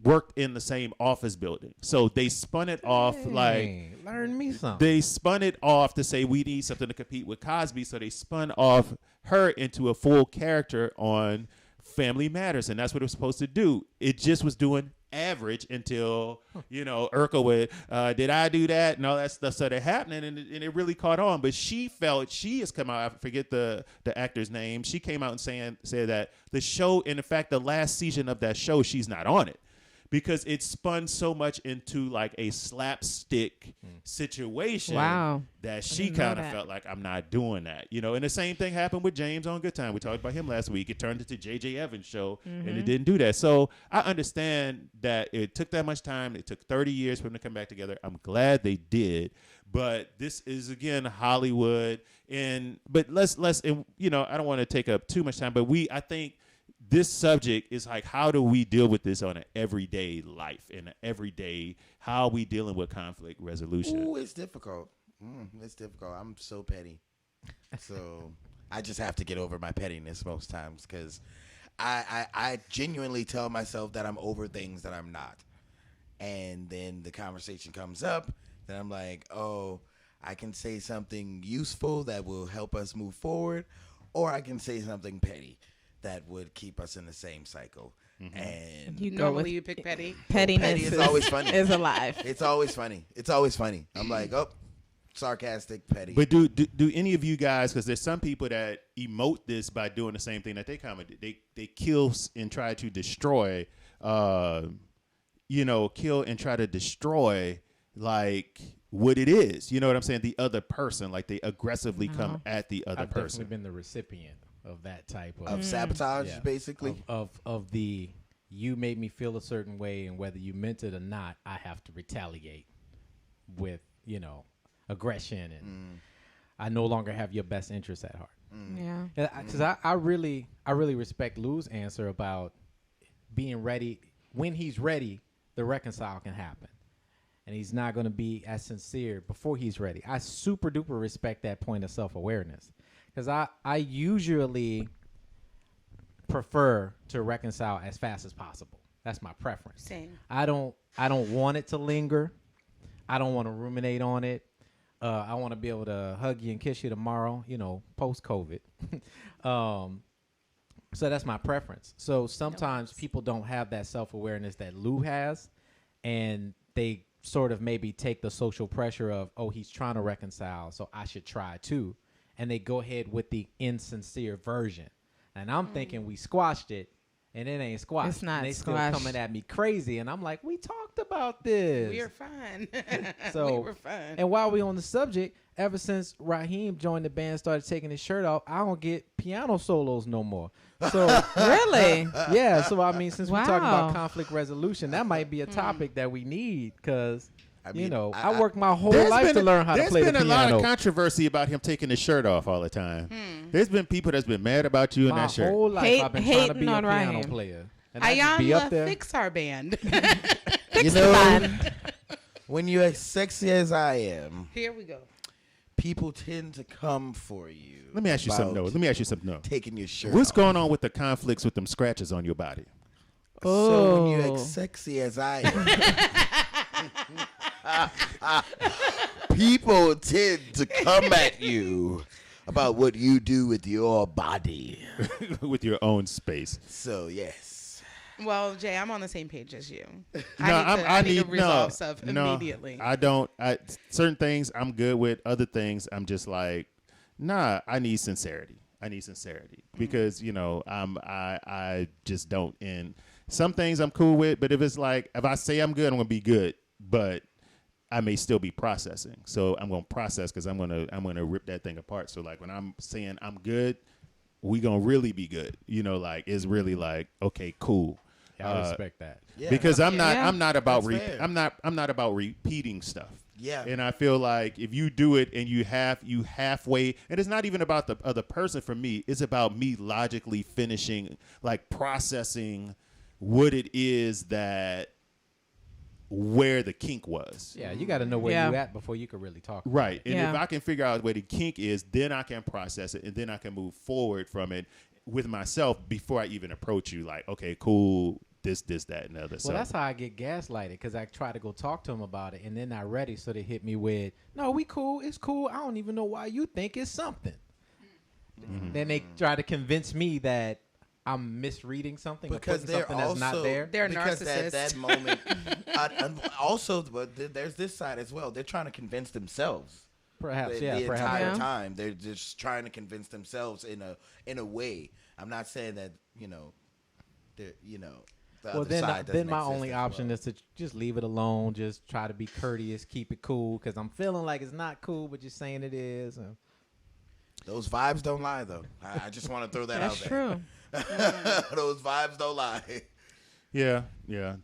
worked in the same office building. So they spun it off like Hey, learn me something. they spun it off to say we need something to compete with Cosby. So they spun off her into a full character on Family Matters, and that's what it was supposed to do. It just was doing average until Urkel would did I do that and all that stuff started happening, and it really caught on. But she has come out, I forget the actor's name, she came out and said that the show, and in fact the last season of that show she's not on it because it spun so much into like a slapstick situation Wow. that she didn't know kind of that. felt like I'm not doing that, and the same thing happened with James on Good Time. We talked about him last week. It turned into J.J. Evans' show, and it didn't do that. So I understand that it took that much time. It took 30 years for them to come back together. I'm glad they did, but this is again Hollywood, but let's I don't want to take up too much time, but I think this subject is like, how do we deal with this on an everyday life, in an everyday, how are we dealing with conflict resolution? Ooh, it's difficult. It's difficult. I'm so petty. So I just have to get over my pettiness most times because I genuinely tell myself that I'm over things that I'm not. And then the conversation comes up, then I'm like, oh, I can say something useful that will help us move forward, or I can say something petty that would keep us in the same cycle. And You go Normally with you pick petty. pettiness. petty is always funny. Is alive. It's always funny. It's always funny. I'm like, oh, sarcastic, petty. But do any of you guys, because there's some people that emote this by doing the same thing that they comment. They kill and try to destroy, kill and try to destroy like what it is. You know what I'm saying? The other person, like they aggressively come at the other I've person. definitely been the recipient of that type of sabotage, yeah, basically. of the you made me feel a certain way, and whether you meant it or not, I have to retaliate with aggression, and I no longer have your best interest at heart. Yeah. Because I really respect Lou's answer about being ready. When he's ready, the reconcile can happen. And he's not going to be as sincere before he's ready. I super duper respect that point of self-awareness. Because I usually prefer to reconcile as fast as possible. That's my preference. Same. I don't want it to linger. I don't want to ruminate on it. I want to be able to hug you and kiss you tomorrow, post-COVID. So that's my preference. So sometimes people don't have that self-awareness that Lou has, and they sort of maybe take the social pressure of, oh, he's trying to reconcile, so I should try too. And they go ahead with the insincere version. And I'm thinking we squashed it, and it ain't squashed. It's not and they squashed. still coming at me crazy, and I'm like, we talked about this. We are fine. So, we were fine. And while we on the subject, ever since Raheem joined the band, started taking his shirt off, I don't get piano solos no more. So Really? yeah, so I mean, since we're talking Wow. about conflict resolution, that might be a topic that we need because I mean, I worked my whole There's life been to learn how to play the There's been piano. a lot of controversy about him taking his shirt off all the time. There's been people that's been mad about you in My that shirt. whole life, I've been trying to be Hating a on piano Raheem. player. And I just be Ayanla, up there. fix our band. you know, when you're as sexy as I am, Here we go. people tend to come for you. Let me ask you something, Noah. about Let me ask you something, Noah. Taking your shirt What's off. going on with the conflicts with them scratches on your body? So when you're Oh. as sexy as I am, people tend to come at you about what you do with your body. With your own space. So yes. Well, Jay, I'm on the same page as you. No, I need to resolve stuff immediately. I don't. Certain things I'm good with. Other things I'm just like, nah. I need sincerity. Because I just don't. And some things I'm cool with, but if it's like if I say I'm good, I'm gonna be good. But I may still be processing. So I'm gonna process because I'm gonna rip that thing apart. So like when I'm saying I'm good, we gonna really be good. You know, like it's really like okay, cool. Yeah, I respect that. Yeah. Because I'm not about That's fair. I'm not about repeating stuff. Yeah. And I feel like if you do it and you halfway, and it's not even about the other person for me, it's about me logically finishing, like processing what it is that where the kink was. Yeah, you got to know where you at before you can really talk. About Right. it. And if I can figure out where the kink is, then I can process it and then I can move forward from it with myself before I even approach you. Like, okay, cool. This, that, and the other. Well, So that's how I get gaslighted because I try to go talk to them about it and then not ready. So they hit me with, no, we cool. It's cool. I don't even know why you think it's something. Mm-hmm. Then they try to convince me that I'm misreading something because or they're putting something that's also not there. They're because narcissists. that moment. Also, but there's this side as well. They're trying to convince themselves. Perhaps, the perhaps. entire time they're just trying to convince themselves in a way. I'm not saying that the Well, other then, side then doesn't my exist only as option well. is to just leave it alone. Just try to be courteous, keep it cool, because I'm feeling like it's not cool, but you're saying it is. Those vibes don't lie, though. I just want to throw that That's out there. true. Those vibes don't lie. yeah,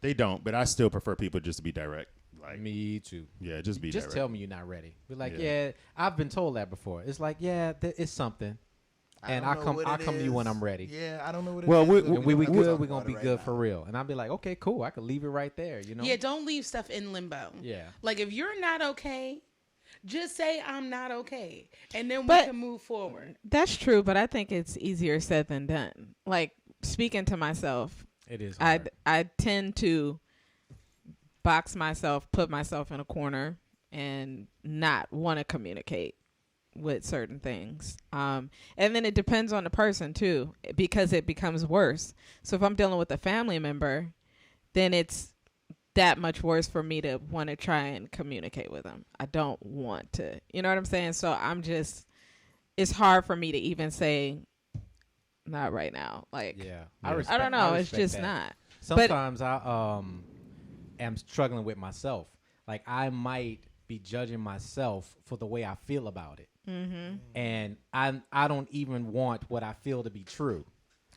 they don't. But I still prefer people just to be direct. Like Me too. yeah, just be Just direct. tell me you're not ready. Be like, Yeah. yeah, I've been told that before. It's like, yeah, it's something, and don't I know come what I it come to you when is. I'm ready. Yeah, I don't know what it Well, is. we- but And we don't have to good. talk We're gonna about be it right good now. for real. And I'll be like, okay, cool. I could leave it right there. You know? Yeah, don't leave stuff in limbo. Yeah. Like if you're not okay, just say I'm not okay, and then we But- can move forward. That's true, but I think it's easier said than done. Like speaking to myself, It is. Hard. I tend to box myself, put myself in a corner, and not want to communicate with certain things. And then it depends on the person too, because it becomes worse. So if I'm dealing with a family member, then it's that much worse for me to want to try and communicate with them. I don't want to, you know what I'm saying? So it's hard for me to even say, not right now. Like, Yeah. I don't know. It's respect just that. not. Sometimes I am struggling with myself. Like I might be judging myself for the way I feel about it, and I don't even want what I feel to be true.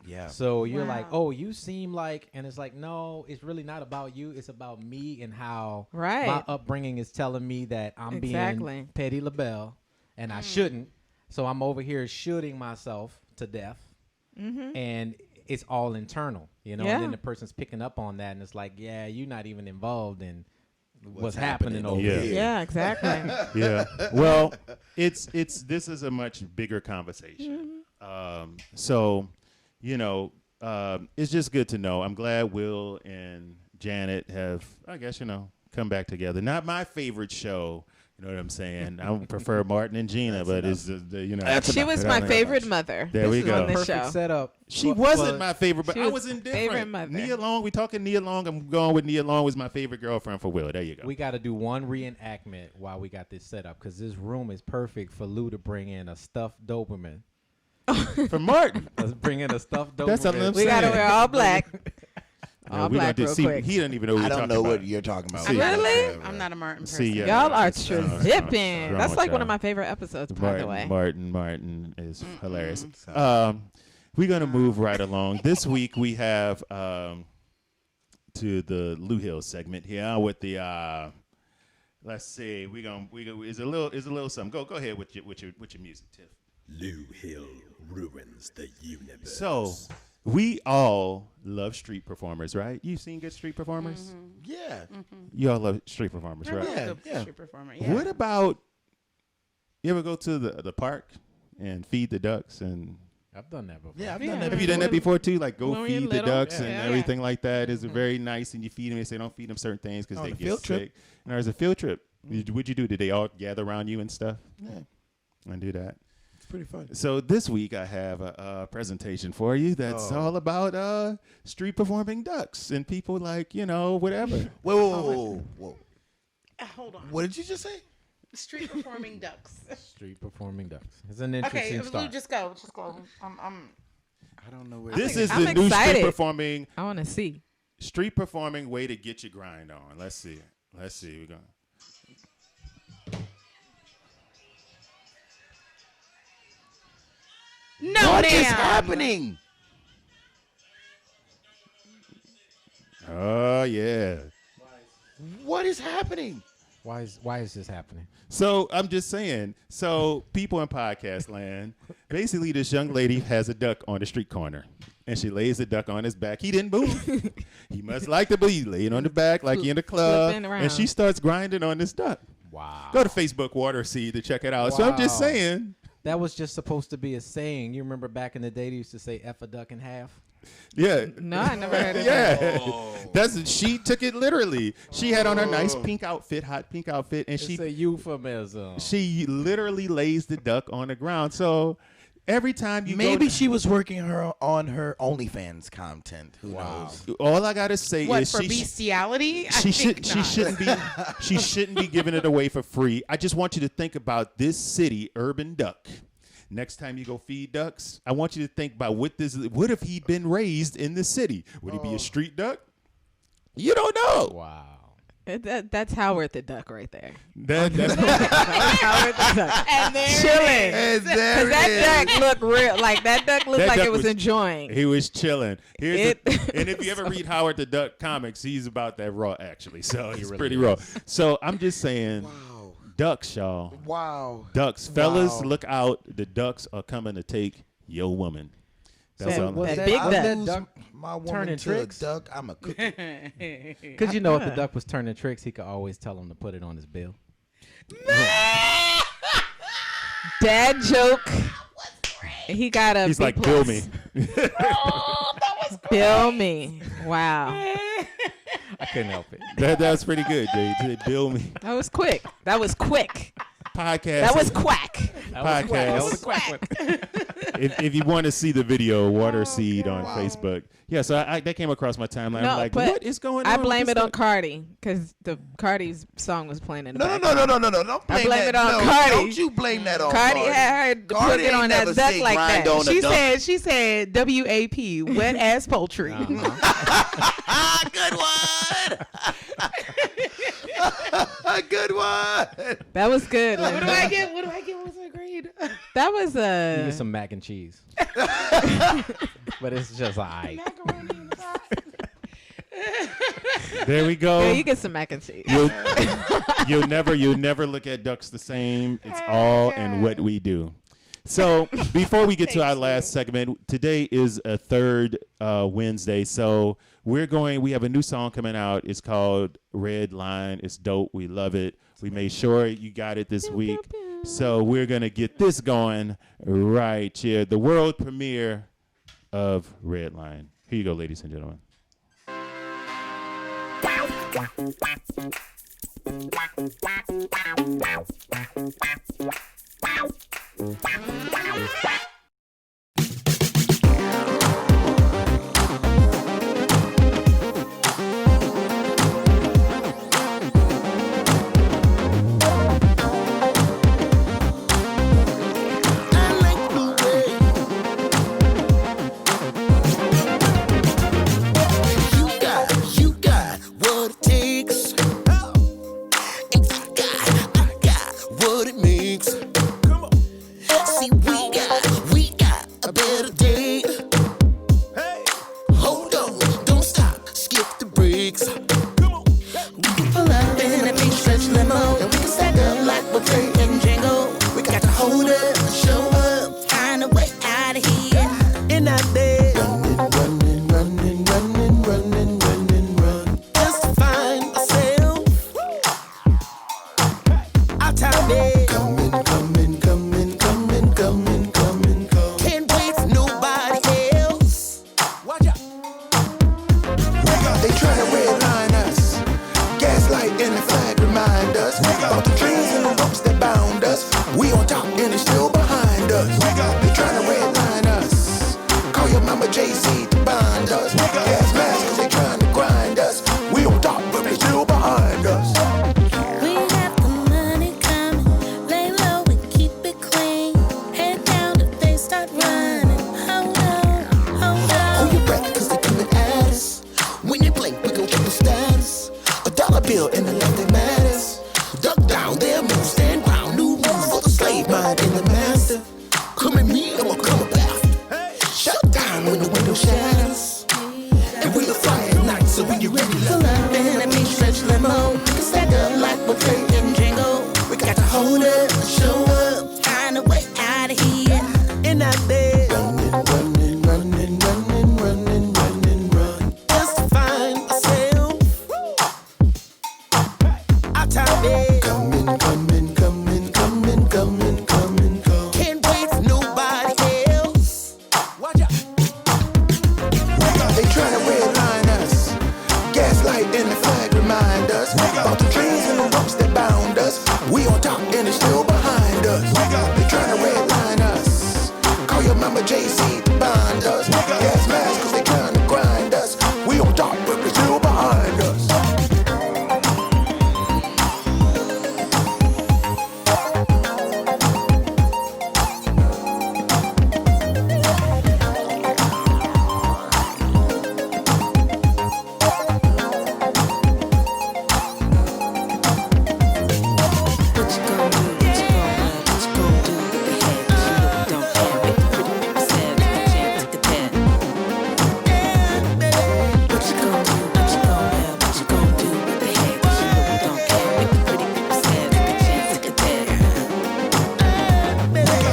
Yeah. So you're like, Wow. oh, you seem like, and it's like, no, it's really not about you. It's about me and how Right. my upbringing is telling me that I'm Exactly. being petty LaBelle, and I shouldn't. So I'm over here shooting myself to death, and it's all internal, you know. Yeah. And then the person's picking up on that, and it's like, yeah, you're not even involved in what's happening happening over Yeah. here. Yeah, exactly. Yeah. Well, it's this is a much bigger conversation. So, it's just good to know. I'm glad Will and Janet have, I guess, come back together. Not my favorite show. You know what I'm saying? I would prefer Martin and Gina, but it's She was my favorite mother. There we This is go. on this Perfect show. setup. She for- wasn't for- my favorite, but She I was was indifferent. favorite mother. Nia Long, we talking Nia Long. I'm going with Nia Long was my favorite girlfriend for Will. There you go. We got to do one reenactment while we got this set up because this room is perfect for Lou to bring in a stuffed Doberman. For Martin. Let's bring in a stuffed Doberman. That's something I'm We gotta saying. wear all black. Yeah, All we gonna black do- real see, quick. he doesn't even know what I we're don't talking know about. what you're talking about. See, Really? I'm not a Martin person. See, yeah. Y'all are It's strong, tripping. strong That's with like one of y'all. my favorite episodes, by the way. Martin is hilarious. We're gonna move right along. This week we have to the Lou Hill segment here with the let's see, we gonna is a little something. Go ahead with your music, Tiff. Lou Hill ruins the universe. So we all love street performers, right? You've seen good street performers? Yeah. You all love street performers, right? Yeah, Good yeah. street performer. Yeah. What about you ever go to the park and feed the ducks and I've done that before. Yeah, I've Yeah. done that. have you done that before too? Like go When we feed the little, ducks yeah. and Yeah. everything like that. It's very nice, and you feed them. They say don't feed them certain things because On they a get field sick. trip. And there's a field trip. What'd you do? Did they all gather around you and stuff? Yeah, And do that. it's pretty fun. So this week I have a presentation for you that's all about street performing ducks and people like whatever. Whoa. Hold on. What did you just say? Street performing ducks. Street performing ducks. It's an Okay, interesting Lou, start. just go. I'm I don't know where. This is I'm the new excited. street I want to see. performing way to get your grind on. Let's see. We're going. No, What is ma'am. happening? Oh yeah. What is happening? Why is this happening? So I'm just saying. So people in podcast land, basically, this young lady has a duck on the street corner, and she lays the duck on his back. He didn't move. He must like the booty. Laying on the back like he in the club, Flipping around. and she starts grinding on this duck. Wow. Go to Facebook Water Seed to check it out. So I'm just Wow. saying. That was just supposed to be a saying. You remember back in the day they used to say F a duck in half? Yeah. No, I never heard of that. Yeah. She took it literally. She had on her nice pink outfit, hot pink outfit, and It's a euphemism. she literally lays the duck on the ground. So every time you Maybe go she was working on her OnlyFans content. Who knows? all I gotta say What, is for bestiality? she not. shouldn't be giving it away for free. I just want you to think about this city, Urban Duck. Next time you go feed ducks, I want you to think about what if he'd been raised in the city? Would he be a street duck? You don't know. Wow. That's Howard the Duck right there. That's Howard the Duck. And there Chilling. And there Because that duck looked real. Like, that duck looked That like duck it was was- enjoying. He was chilling. And if you ever So- read Howard the Duck comics, he's about that raw actually. So he's really pretty is. raw. So I'm just saying, ducks, y'all. Wow. Ducks, fellas, Wow. look out! The ducks are coming to take your woman. That's So all. was I'm that big I duck. lose duck my woman turning to tricks? a duck. I'm a cookie. Because you know if the duck was turning tricks, he could always tell him to put it on his bill. Dad joke. He got a He's B like, plus. bill me. Bill me. Wow. I couldn't help it. That was pretty good, Jay. He said, bill me. That was quick. That was quick. Podcast. That was quack. podcast. That was a quack one. If you want to see the video, Water Seed on Facebook. Yeah, so that came across my timeline. No, I'm like, but what is going on? I with blame this it on duck? Cardi because the Cardi's song was playing in the No, background. no. Don't blame, blame that. it on no, Cardi. Don't you blame that on Cardi Cardi. had her to Cardi put it on ain't that never duck say like grind that. on a She said WAP, wet ass poultry. Ah, good one. Good one. That was good. What do Linda. I get? What was my grade? That was You a. get some mac and cheese. But it's just alright. Macaroni in the pot. There we go. Yeah, you get some mac and cheese. You'll never look at ducks the same. It's all in what we do. So before we get to our last segment, today is a third Wednesday. So we have a new song coming out. It's called Redline. It's dope. We love it. We made sure you got it this week. So we're going to get this going right here. The world premiere of Redline. Here you go, ladies and gentlemen. You got what it takes. And I got what it makes. See, we got a better day. Hold on, don't stop, skip the breaks. We can pull up in a big stretch limo, and we can stack up like we're playing Django. We got to hold up, show up, find a way out of here. In that day. Run. Just to find ourselves. Our time is coming. Can't wait for nobody else. Watch out. They try to redline us. Gaslight and the flag remind us about the dreams and the ropes that bound us. We on top and they still behind us. They try to redline us. Call your mama Jay-Z to bind us. Gas masks 'cause they trying to grind us. We on top but they still behind us. We got the money coming, lay low and keep it clean. Head down if they start running. Hold on. Hold your breath 'cause they coming at us. When they blink, we gon' check the status. A dollar bill in the left that matters. Duck down, their move, stand round. New rules for the slave mind and the master. Come at me, I'ma come about. We can pull up in a big stretch limo. We can stack up like we're playing Jingle. We got to hold up, show up, find a way out of here. In that bed, running, running, running, running, running, running, run. Just to find myself. Out of bed. Coming, coming, coming, coming, coming, coming, coming. Can't wait for nobody else. Watch out. They tryna redline us. Gaslight and the flag remind us about the chains and the ropes that bound us. We on top and it's still behind us. They tryna redline us. Call your mama JC to bind us. Gas masks cause they tryna grind us. We on top but we're still behind us.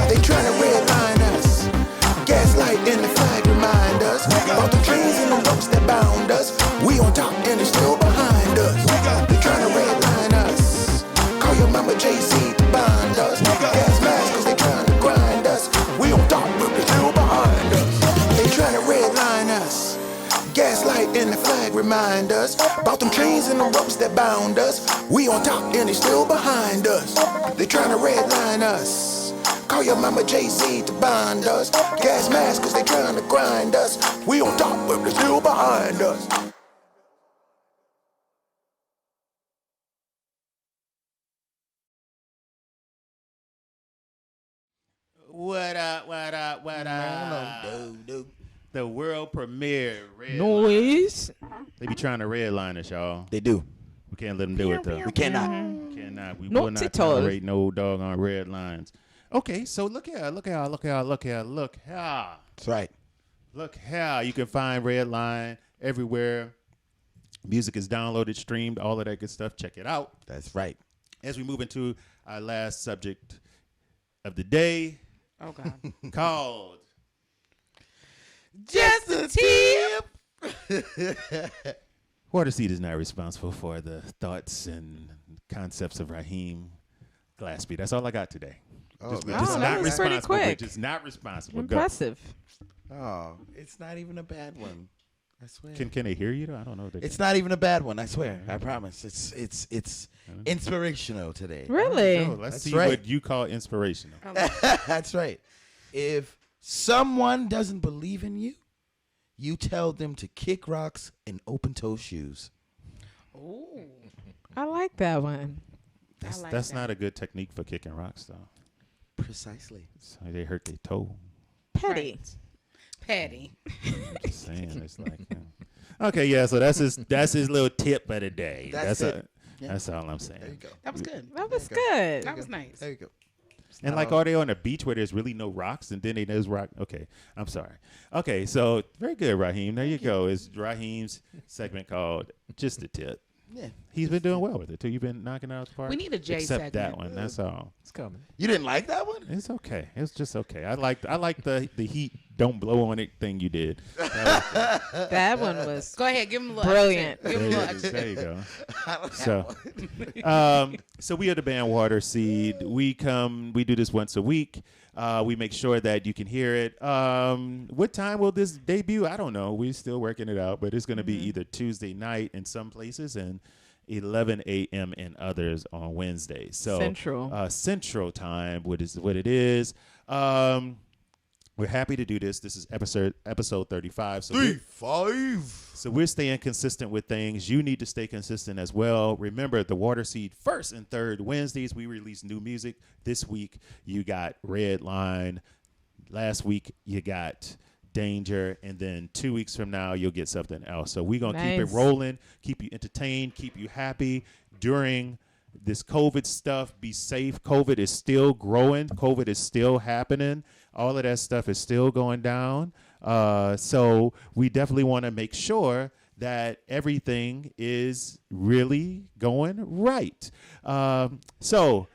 They tryna redline us. Gaslight and the flag remind us about the chains and the ropes that bound us. We on top and it's still behind us. They tryna redline us. Call your mama JC to bind us. Gas masks cause they tryna grind us. We on top but we're still behind us. They tryna redline us. Gaslight and the flag remind us about them chains and the ropes that bound us. We on top and they still behind us. They tryna redline us. Call your mama Jay-Z to bind us. Gas masks cause they tryna grind us. We on top but they still behind us. What up? What up? What up? The world premiere. Red Noise. Line. They be trying to redline us, y'all. They do. We can't let them do it though. We cannot. We cannot. We Not will not at all. tolerate no doggone red lines. Okay, so look here. Look here. Look here. Look here. Look here. That's right. Look how you can find Redline everywhere. Music is downloaded, streamed, all of that good stuff. Check it out. That's right. As we move into our last subject of the day, Oh God. called Just a tip. Water Seed is not responsible for the thoughts and concepts of Raheem Glassby. That's all I got today. Just that was pretty responsible. quick. Just not responsible. Go. Impressive. Oh, it's not even a bad one. I swear. Can they hear you though? I don't know. If they It's not even a bad one. I swear. I promise. It's inspirational today. Really? Oh, let's That's see right. what you call inspirational. That's right. If someone doesn't believe in you, you tell them to kick rocks in open-toe shoes. Ooh. I like that one. That's, like that's that. not a good technique for kicking rocks though. Precisely. So they hurt their toe. Petty. Patty. Just saying, it's like. Okay, yeah. So that's his little tip of the day. That's it. Yeah. That's all I'm saying. There you go. That was good. That was good. That was nice. There you go. And like, are they on a beach where there's really no rocks, and then there's rock? Okay, I'm sorry. Okay, so very good, Raheem. There you go. It's Raheem's segment called "Just a Tip." Yeah. He's been doing well with it too. You've been knocking it out the park. We need a J except that segment. one. That's all. It's coming. You didn't like that one? It's okay. It's just okay. I like the heat don't blow on it thing you did. That one was Go ahead. Give him a little. brilliant. Accent. Give him a little. accent. There you go. So we are the band Water Seed. We do this once a week. We make sure that you can hear it. What time will this debut? I don't know. We're still working it out, but it's going to be either Tuesday night in some places and 11 a.m. in others on Wednesdays. So Central time, what it is. We're happy to do this. This is episode 35. So we're staying consistent with things. You need to stay consistent as well. Remember, the Water Seed first and third Wednesdays, we release new music. This week, you got Redline. Last week, you got Danger. And then 2 weeks from now, you'll get something else. So we're going to keep it rolling, keep you entertained, keep you happy during this COVID stuff. Be safe. COVID is still growing. COVID is still happening. All of that stuff is still going down. So we definitely want to make sure that everything is really going right. So,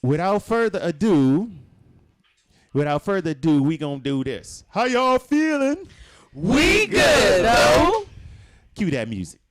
without further ado, we gonna do this. How y'all feeling? We good though. Cue that music.